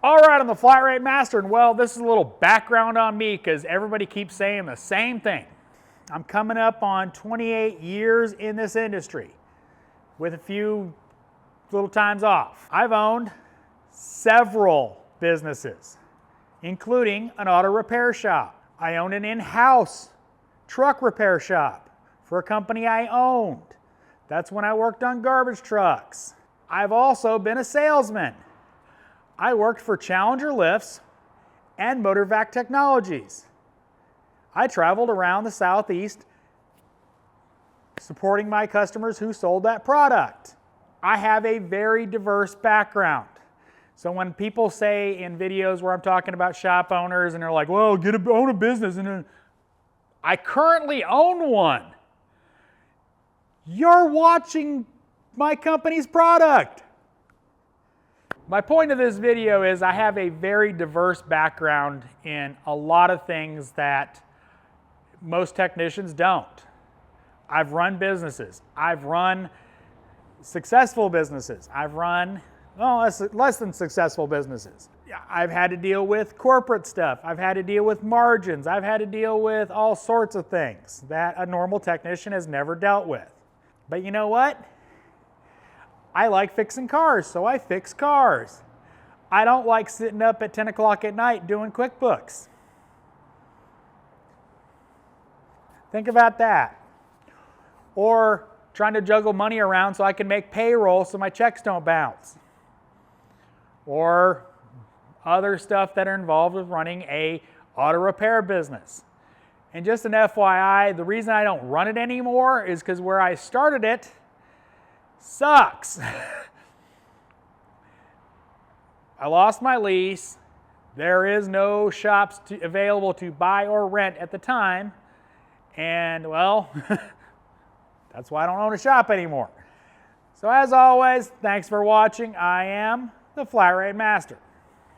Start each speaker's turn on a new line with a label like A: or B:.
A: All right, I'm the Flat Rate Master, and well, this is a little background on me because everybody keeps saying the same thing. I'm coming up on 28 years in this industry with a few little times off. I've owned several businesses, including an auto repair shop. I owned an in-house truck repair shop for a company I owned. That's when I worked on garbage trucks. I've also been a salesman. I worked for Challenger Lifts and Motorvac Technologies. I traveled around the Southeast supporting my customers who sold that product. I have a very diverse background. So when people say in videos where I'm talking about shop owners and they're like, well, own a business, and I currently own one. You're watching my company's product. My point of this video is I have a very diverse background in a lot of things that most technicians don't. I've run businesses. I've run successful businesses. I've run less than successful businesses. I've had to deal with corporate stuff. I've had to deal with margins. I've had to deal with all sorts of things that a normal technician has never dealt with. But you know what? I like fixing cars, so I fix cars. I don't like sitting up at 10 o'clock at night doing QuickBooks. Think about that. Or trying to juggle money around so I can make payroll so my checks don't bounce. Or other stuff that are involved with running a auto repair business. And just an FYI, the reason I don't run it anymore is because where I started it sucks. I lost my lease. There is no shops available to buy or rent at the time. And well, that's why I don't own a shop anymore. So as always, thanks for watching. I am the Flat Rate Master.